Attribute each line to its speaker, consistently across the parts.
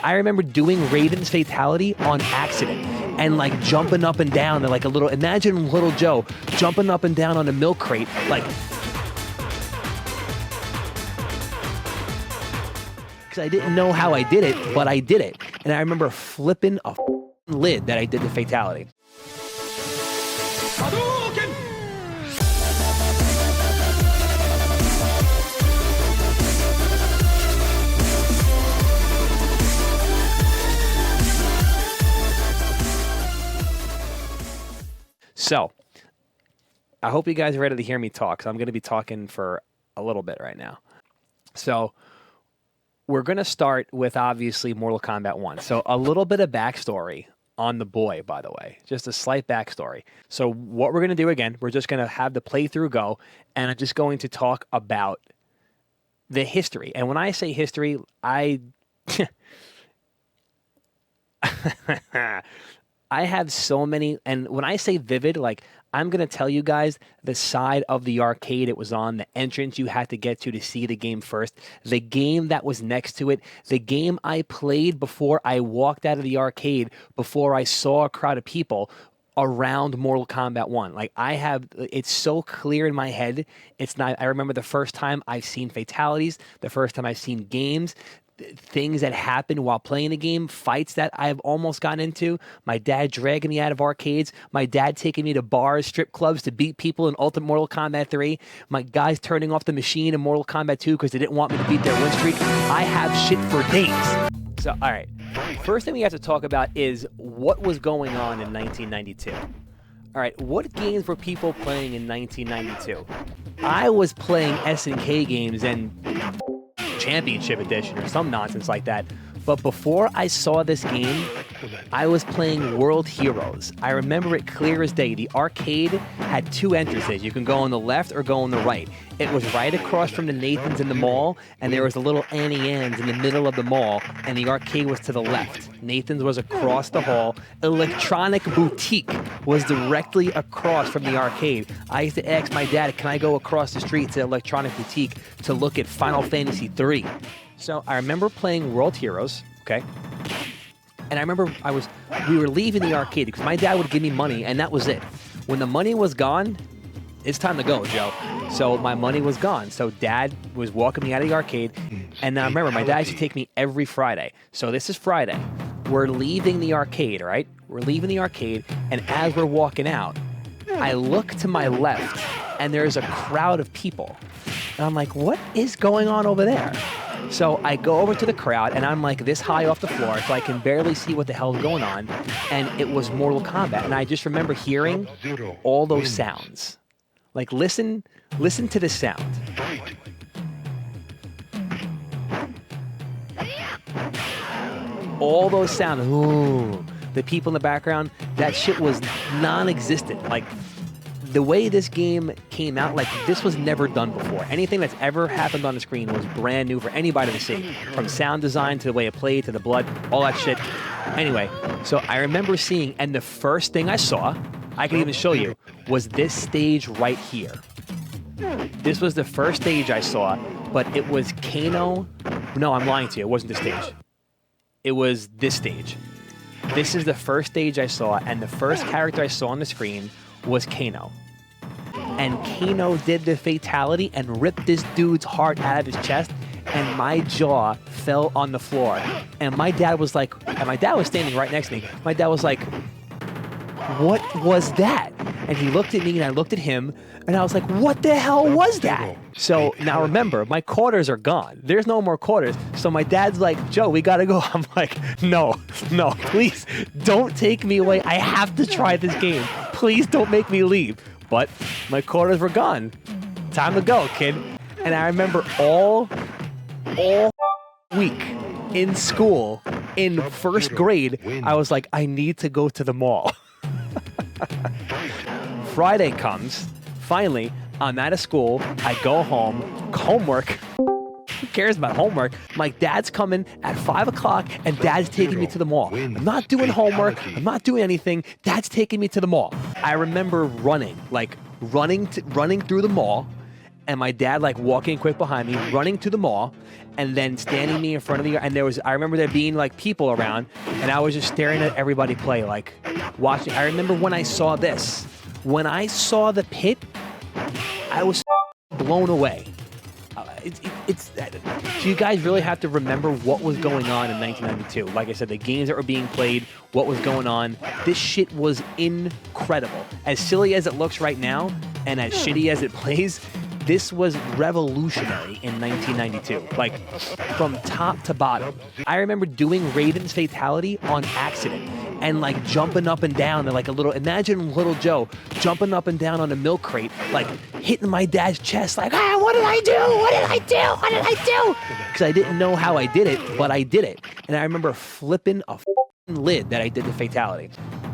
Speaker 1: I remember doing Raiden's fatality on accident and like jumping up and down and like a little, imagine little Joe jumping up and down on a milk crate, like, because I didn't know how I did it, but I did it. And I remember flipping a lid that I did the fatality. So, I hope you guys are ready to hear me talk, because I'm going to be talking for a little bit right now. So, we're going to start with, obviously, Mortal Kombat 1. So, a little bit of backstory on the boy, by the way. Just a slight backstory. So, what we're going to do, again, we're just going to have the playthrough go, and I'm just going to talk about the history. And when I say history, I have so many, and when I say vivid, like, I'm going to tell you guys the side of the arcade it was on, the entrance you had to get to see the game first, the game that was next to it, the game I played before I walked out of the arcade, before I saw a crowd of people around Mortal Kombat 1. Like, it's so clear in my head. It's not, I remember the first time I've seen fatalities, the first time I've seen games, things that happened while playing the game, fights that I've almost gotten into, my dad dragging me out of arcades, my dad taking me to bars, strip clubs to beat people in Ultimate Mortal Kombat 3, my guys turning off the machine in Mortal Kombat 2 because they didn't want me to beat their win streak. I have shit for days. So, all right. First thing we have to talk about is what was going on in 1992. All right, what games were people playing in 1992? I was playing SNK games and Championship Edition or some nonsense like that. But before I saw this game, I was playing World Heroes. I remember it clear as day. The arcade had two entrances. You can go on the left or go on the right. It was right across from the Nathan's in the mall, and there was a little Annie Ann's in the middle of the mall, and the arcade was to the left. Nathan's was across the hall. Electronic Boutique was directly across from the arcade. I used to ask my dad, can I go across the street to Electronic Boutique to look at Final Fantasy III? So I remember playing World Heroes, okay? And I remember we were leaving the arcade because my dad would give me money, and that was it. When the money was gone, it's time to go, Joe. So my money was gone. So Dad was walking me out of the arcade, and I remember my dad used to take me every Friday. So this is Friday. We're leaving the arcade, right? We're leaving the arcade, and as we're walking out, I look to my left, and there's a crowd of people. And I'm like, what is going on over there? So I go over to the crowd, and I'm like this high off the floor, so I can barely see what the hell's going on. And it was Mortal Kombat. And I just remember hearing all those sounds. Like, listen to the sound. All those sounds. Ooh, the people in the background, that shit was non-existent. Like, the way this game came out, like, this was never done before. Anything that's ever happened on the screen was brand new for anybody to see. From sound design to the way it played to the blood, all that shit. Anyway, so I remember seeing, and the first thing I saw, I can even show you, was this stage right here. This was the first stage I saw, but it was Kano. No, I'm lying to you. It wasn't this stage. It was this stage. This is the first stage I saw, and the first character I saw on the screen was Kano. And Kano did the fatality and ripped this dude's heart out of his chest, and my jaw fell on the floor. And my dad was like, and my dad was standing right next to me. My dad was like, what was that? And he looked at me and I looked at him, and I was like, what the hell was that? So now remember, my quarters are gone. There's no more quarters. So my dad's like, Joe, we gotta go. I'm like, no, please don't take me away. I have to try this game. Please don't make me leave. But my quarters were gone. Time to go, kid. And I remember all week in school, in first grade, I was like, I need to go to the mall. Friday comes. Finally, I'm out of school. I go home. Homework. Who cares about homework? My dad's coming at 5 o'clock, and Dad's taking me to the mall. I'm not doing homework. I'm not doing anything. Dad's taking me to the mall. I remember running through the mall, and my dad like walking quick behind me, running to the mall, and then standing me in front of the, and I remember there being like people around, and I was just staring at everybody play, like watching. I remember when I saw this, when I saw the pit, I was blown away. So you guys really have to remember what was going on in 1992. Like I said, the games that were being played, what was going on. This shit was incredible. As silly as it looks right now, and as shitty as it plays, this was revolutionary in 1992, like from top to bottom. I remember doing Raiden's fatality on accident and like jumping up and down and like a little, imagine little Joe jumping up and down on a milk crate, like hitting my dad's chest, like, ah, what did I do? What did I do? What did I do? Because I didn't know how I did it, but I did it. And I remember flipping a lid that I did the fatality.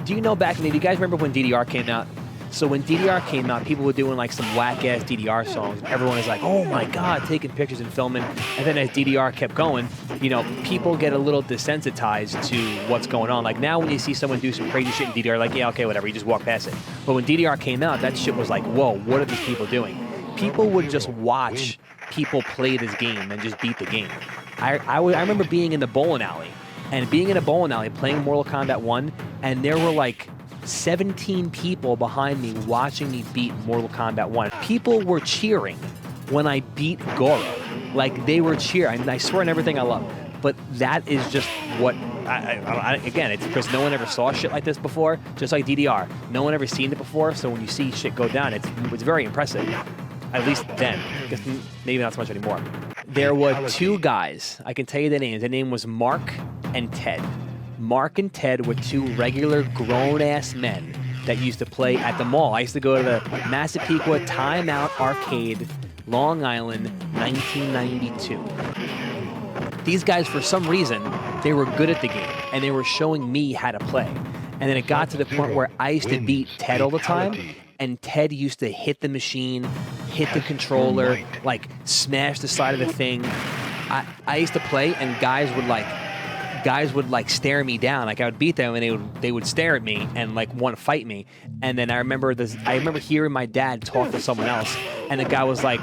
Speaker 1: Do you know back in the day, do you guys remember when DDR came out? So when DDR came out, people were doing like some whack-ass DDR songs. Everyone was like, oh my God, taking pictures and filming. And then as DDR kept going, you know, people get a little desensitized to what's going on. Like now when you see someone do some crazy shit in DDR, like, yeah, okay, whatever, you just walk past it. But when DDR came out, that shit was like, whoa, what are these people doing? People would just watch people play this game and just beat the game. I remember being in the bowling alley, and being in a bowling alley playing Mortal Kombat 1, and there were like 17 people behind me watching me beat Mortal Kombat 1. People were cheering when I beat Goro. Like, they were cheering. I swear on everything I love. But that is just what, again, it's because no one ever saw shit like this before, just like DDR. No one ever seen it before, so when you see shit go down, it's very impressive. At least then. I guess maybe not so much anymore. There were two guys. I can tell you their names. Their name was Mark and Ted. Mark and Ted were two regular grown-ass men that used to play at the mall. I used to go to the Massapequa Time Out Arcade, Long Island, 1992. These guys, for some reason, they were good at the game, and they were showing me how to play. And then it got to the point where I used to beat Ted all the time, and Ted used to hit the machine, hit the controller, like smash the side of the thing. I used to play, and guys would like stare me down. Like I would beat them and they would stare at me and like want to fight me. And then I remember hearing my dad talk to someone else, and the guy was like,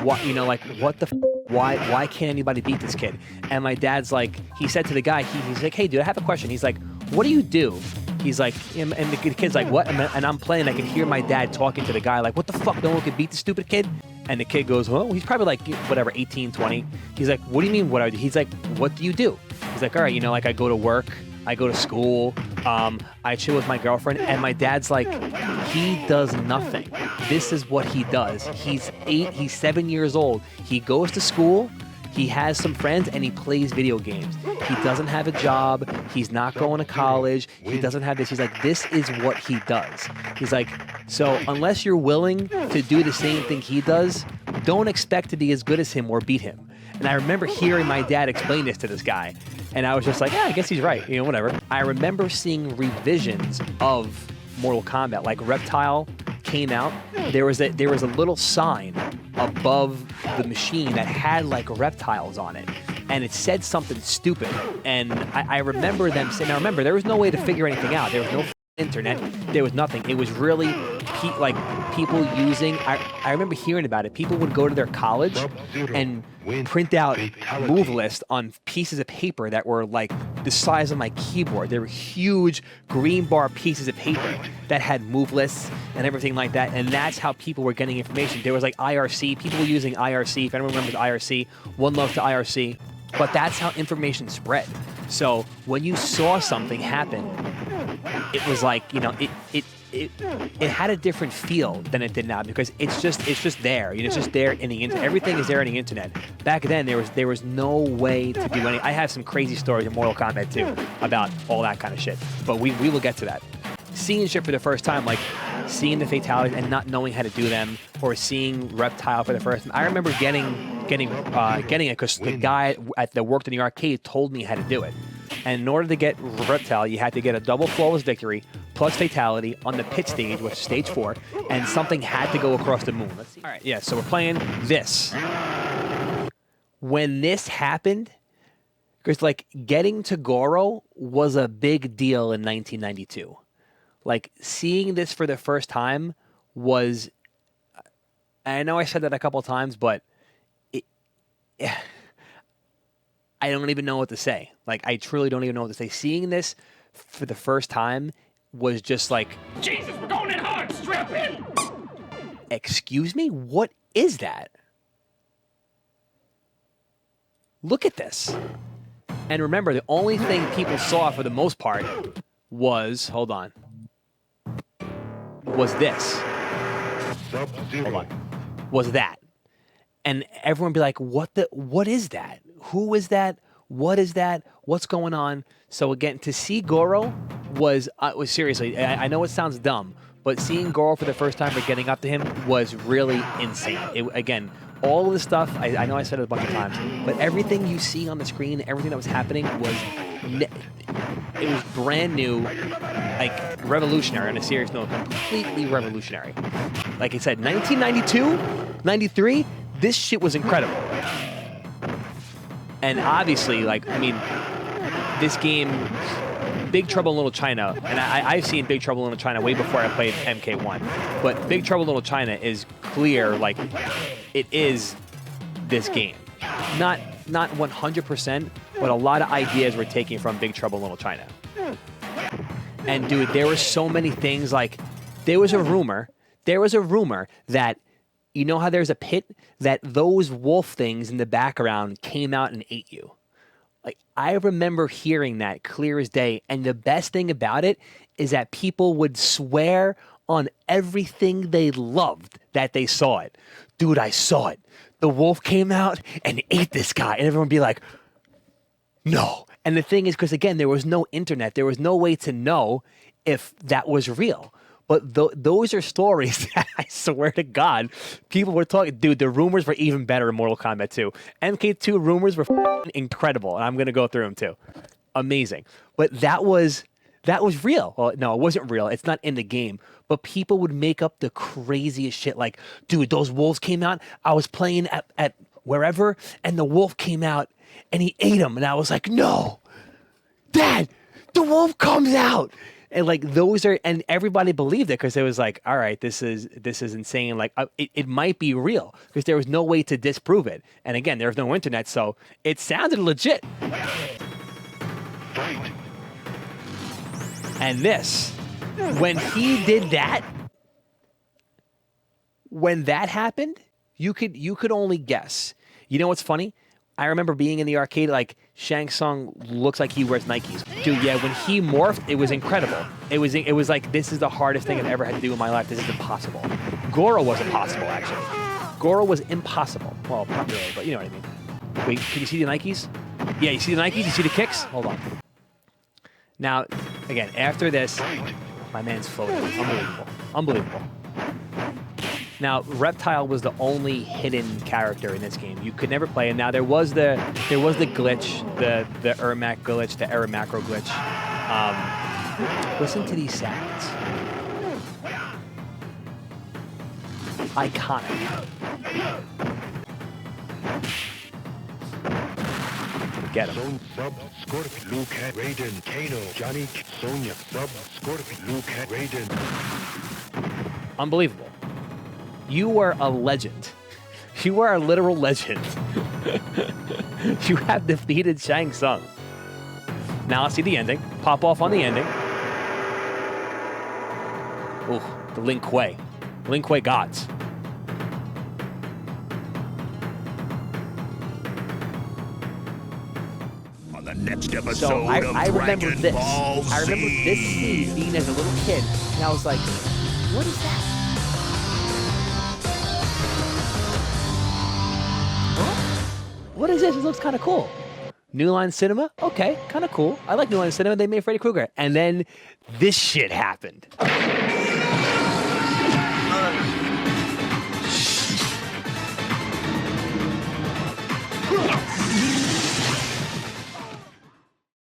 Speaker 1: what, you know, like, what the why can't anybody beat this kid? And my dad's like, he said to the guy, he's like, hey dude, I have a question. He's like, what do you do? He's like, and the kid's like, what? And I'm playing, I can hear my dad talking to the guy like, what the fuck, no one can beat this stupid kid? And the kid goes, oh, he's probably like, whatever, 18, 20. He's like, what do you mean, what I do? He's like, what do you do? He's like, all right, you know, like I go to work, I go to school, I chill with my girlfriend. And my dad's like, he does nothing. This is what he does. He's 7 years old. He goes to school, he has some friends, and he plays video games. He doesn't have a job. He's not going to college. He doesn't have this. He's like, this is what he does. He's like, so unless you're willing to do the same thing he does, don't expect to be as good as him or beat him. And I remember hearing my dad explain this to this guy, and I was just like, yeah, I guess he's right. You know, whatever. I remember seeing revisions of Mortal Kombat, like Reptile came out. There was a little sign above the machine that had like reptiles on it, and it said something stupid. And I remember them saying, now remember, there was no way to figure anything out. There was no internet. There was nothing. It was really like people using, I remember hearing about it. People would go to their college and print out move lists on pieces of paper that were like the size of my keyboard. They were huge green bar pieces of paper that had move lists and everything like that. And that's how people were getting information. There was like IRC. People were using IRC. If anyone remembers IRC, one love to IRC. But that's how information spread. So when you saw something happen, it was like, you know, it had a different feel than it did now, because it's just there. You know, it's just there in the internet. Everything is there in the internet. Back then, there was no way to do any. I have some crazy stories in Mortal Kombat 2 about all that kind of shit, but we will get to that. Seeing shit for the first time, like seeing the fatalities and not knowing how to do them, or seeing Reptile for the first time. I remember getting it because the guy that worked in the arcade told me how to do it. And in order to get Reptile, you had to get a double flawless victory plus fatality on the pit stage, which is stage 4, and something had to go across the moon. Let's see. All right, yeah, so we're playing this. When this happened, because like getting to Goro was a big deal in 1992. Like seeing this for the first time was I know I said that a couple of times, but I don't even know what to say. Like, I truly don't even know what to say. Seeing this for the first time was just like,
Speaker 2: Jesus, we're going in hard. Strap in.
Speaker 1: excuse me? What is that? Look at this. And remember, the only thing people saw for the most part was, hold on, was this. Hold on. Was that. And everyone be like, what is that? Who is that? What is that? What's going on? So again, to see Goro was seriously, I know it sounds dumb, but seeing Goro for the first time or getting up to him was really insane. Again, all of the stuff, I know I said it a bunch of times, but everything you see on the screen, everything that was happening was, it was brand new, like revolutionary on a serious note, completely revolutionary. Like I said, 1992, 93, this shit was incredible. And obviously, like, I mean, this game, Big Trouble in Little China, and I've seen Big Trouble in Little China way before I played MK1, but Big Trouble in Little China is clear, like, it is this game. Not 100%, but a lot of ideas were taken from Big Trouble in Little China. And dude, there were so many things, like, there was a rumor that, you know how there's a pit, that those wolf things in the background came out and ate you. Like, I remember hearing that clear as day, and the best thing about it is that people would swear on everything they loved that they saw it. Dude, I saw it. The wolf came out and ate this guy, and everyone would be like, no. And the thing is, because again, there was no internet, there was no way to know if that was real. But those are stories that I swear to God, people were talking. Dude, the rumors were even better in Mortal Kombat 2. MK2 rumors were incredible, and I'm going to go through them too. Amazing. But that was real. Well, no, it wasn't real. It's not in the game. But people would make up the craziest shit. Like, dude, those wolves came out. I was playing at wherever, and the wolf came out, and he ate him. And I was like, no, Dad, the wolf comes out. And like those are, and everybody believed it because it was like, all right, this is insane. Like it might be real because there was no way to disprove it. And again, there was no internet, so it sounded legit. And this, when he did that, when that happened, you could only guess. You know what's funny? I remember being in the arcade, like, Shang Tsung looks like he wears Nikes. Dude, yeah, when he morphed, it was incredible. It was like, this is the hardest thing I've ever had to do in my life. This is impossible. Goro was impossible, actually. Goro was impossible. Well, not really, but you know what I mean. Wait, can you see the Nikes? Yeah, you see the Nikes? You see the kicks? Hold on. Now, again, after this, my man's floating. Unbelievable. Unbelievable. Now, Reptile was the only hidden character in this game. You could never play him. Now, there was the glitch, the Ermac glitch, the error macro glitch. Listen to these sounds. Iconic. Get him.
Speaker 3: Sub Scorpion, Luke, Raiden, Kano, Johnny, Sonya, Sub Scorpion, Luke, Raiden.
Speaker 1: Unbelievable. You are a legend. You are a literal legend. You have defeated Shang Tsung. Now let's see the ending. Pop off on the ending. Ooh, the Lin Kuei. Lin Kuei gods.
Speaker 3: On the next episode
Speaker 1: So I
Speaker 3: of
Speaker 1: remember
Speaker 3: Dragon
Speaker 1: this.
Speaker 3: Ball Z.
Speaker 1: I remember this scene being as a little kid, and I was like, what is that? What is this? It looks kind of cool. New Line Cinema? Okay, kind of cool. I like New Line Cinema. They made Freddy Krueger. And then this shit happened.